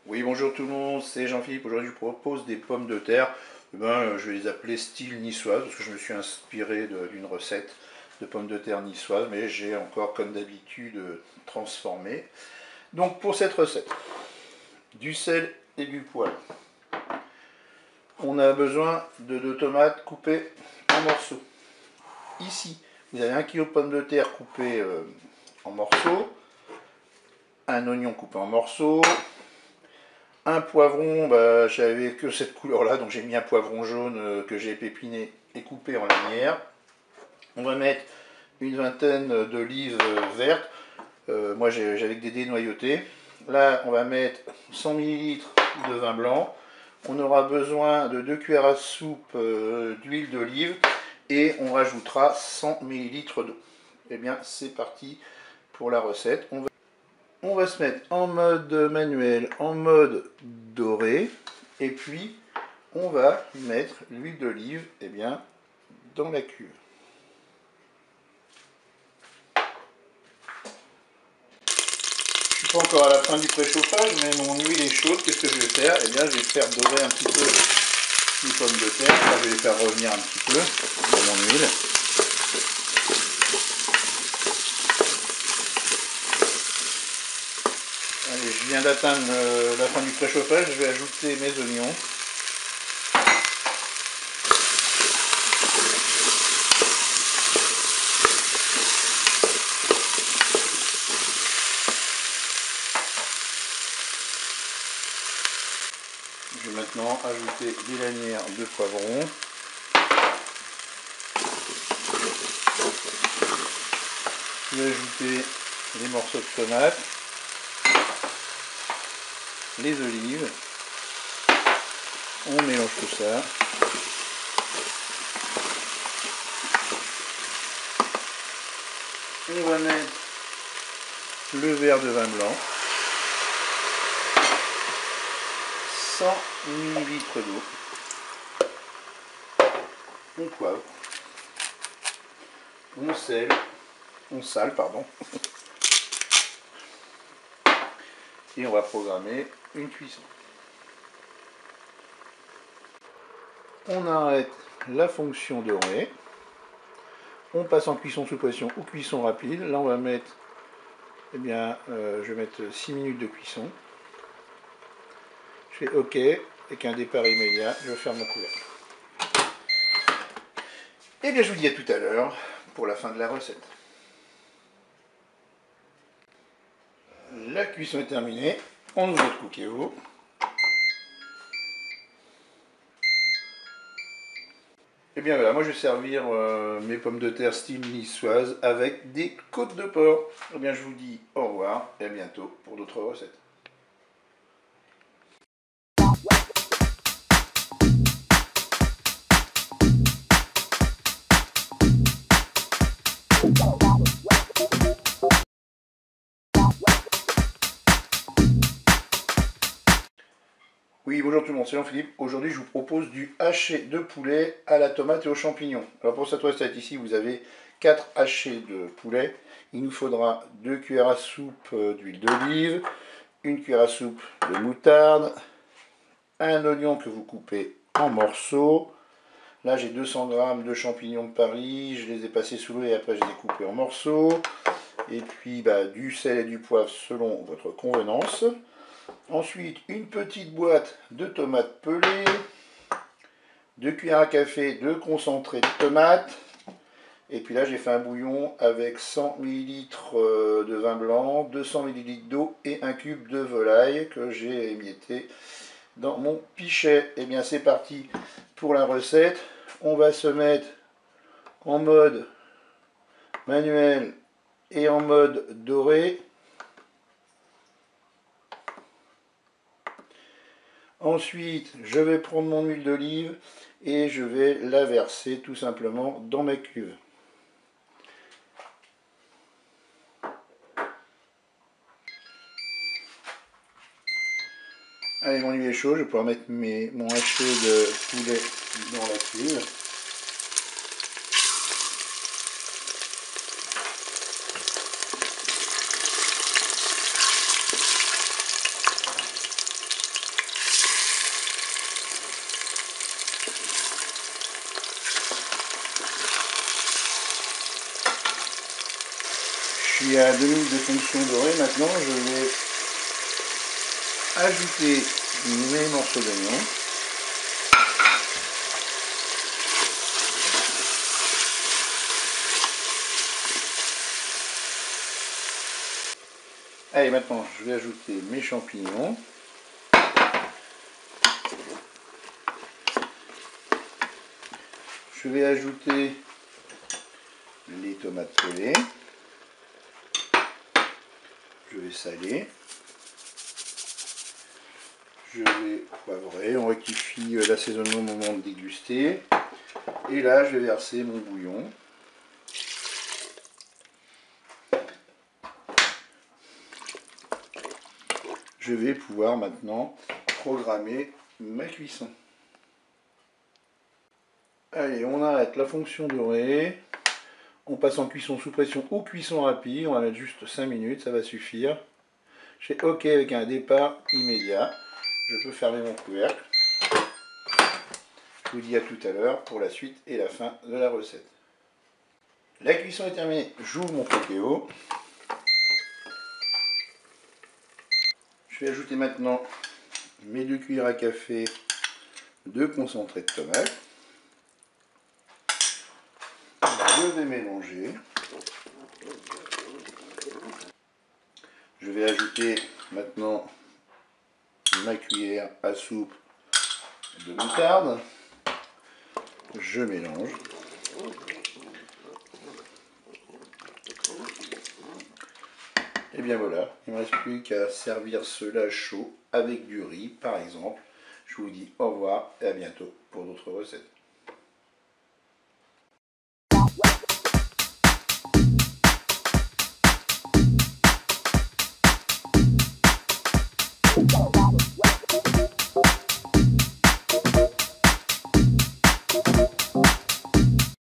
Oui, bonjour tout le monde, c'est Jean-Philippe. Aujourd'hui, je vous propose des pommes de terre. Je vais les appeler style niçoise parce que je me suis inspiré d'une recette de pommes de terre niçoise, mais j'ai encore, comme d'habitude, transformé. Donc, pour cette recette, du sel et du poivre. On a besoin de 2 tomates coupées en morceaux. Ici, vous avez 1 kg de pommes de terre coupées en morceaux, un oignon coupé en morceaux. Un poivron, j'avais que cette couleur là, donc j'ai mis un poivron jaune que j'ai pépiné et coupé en lanières. On va mettre une vingtaine d'olives vertes. Moi j'avais des dénoyautées. Là on va mettre 100 ml de vin blanc. On aura besoin de 2 cuillères à soupe d'huile d'olive et on rajoutera 100 ml d'eau. Et bien c'est parti pour la recette. On va se mettre en mode manuel, en mode doré, et puis on va mettre l'huile d'olive dans la cuve. Je ne suis pas encore à la fin du préchauffage, mais mon huile est chaude. Qu'est-ce que je vais faire? Je vais faire dorer un petit peu les pommes de terre. Enfin, je vais les faire revenir un petit peu dans mon huile. Allez, je viens d'atteindre la fin du préchauffage. Je vais ajouter mes oignons. Je vais maintenant ajouter des lanières de poivron. Je vais ajouter les morceaux de tomates, les olives. On mélange tout ça. On va mettre le verre de vin blanc. 100 ml d'eau. On poivre. On sale, pardon. Et on va programmer une cuisson. On arrête la fonction dorée. On passe en cuisson sous pression ou cuisson rapide. Là, on va mettre, je vais mettre 6 minutes de cuisson. Je fais OK, avec un départ immédiat, je ferme mon couvercle. Je vous dis à tout à l'heure pour la fin de la recette. La cuisson est terminée. On ouvre notre Cookéo. Voilà, moi je vais servir mes pommes de terre style niçoise avec des côtes de porc. Je vous dis au revoir et à bientôt pour d'autres recettes. Oui, bonjour tout le monde, c'est Jean-Philippe. Aujourd'hui, je vous propose du haché de poulet à la tomate et aux champignons. Alors pour cette recette ici, vous avez 4 hachés de poulet. Il nous faudra 2 cuillères à soupe d'huile d'olive, 1 cuillère à soupe de moutarde, un oignon que vous coupez en morceaux. Là, j'ai 200 g de champignons de Paris. Je les ai passés sous l'eau et après, je les ai coupés en morceaux. Et puis, du sel et du poivre selon votre convenance. Ensuite, une petite boîte de tomates pelées, 2 cuillères à café de concentré de tomates. Et puis là, j'ai fait un bouillon avec 100 ml de vin blanc, 200 ml d'eau et un cube de volaille que j'ai émietté dans mon pichet. C'est parti pour la recette. On va se mettre en mode manuel et en mode doré. Ensuite, je vais prendre mon huile d'olive et je vais la verser tout simplement dans ma cuve. Allez, mon huile est chaude, je vais pouvoir mettre mon haché de poulet dans la cuve. Je suis à 2 minutes de fonction dorée. Maintenant, je vais ajouter mes morceaux d'oignon. Allez, maintenant, je vais ajouter mes champignons. Je vais ajouter les tomates pelées. Je vais saler. Je vais poivrer. On rectifie l'assaisonnement au moment de déguster. Et là, je vais verser mon bouillon. Je vais pouvoir maintenant programmer ma cuisson. Allez, on arrête la fonction dorée. On passe en cuisson sous pression ou cuisson rapide. On va mettre juste 5 minutes, ça va suffire. Je fais OK avec un départ immédiat. Je peux fermer mon couvercle. Je vous dis à tout à l'heure pour la suite et la fin de la recette. La cuisson est terminée. J'ouvre mon Pokéo. Je vais ajouter maintenant mes 2 cuillères à café de concentré de tomate. Je vais mélanger. Je vais ajouter maintenant ma cuillère à soupe de moutarde. Je mélange. Et bien voilà, il ne me reste plus qu'à servir cela chaud avec du riz par exemple. Je vous dis au revoir et à bientôt pour d'autres recettes.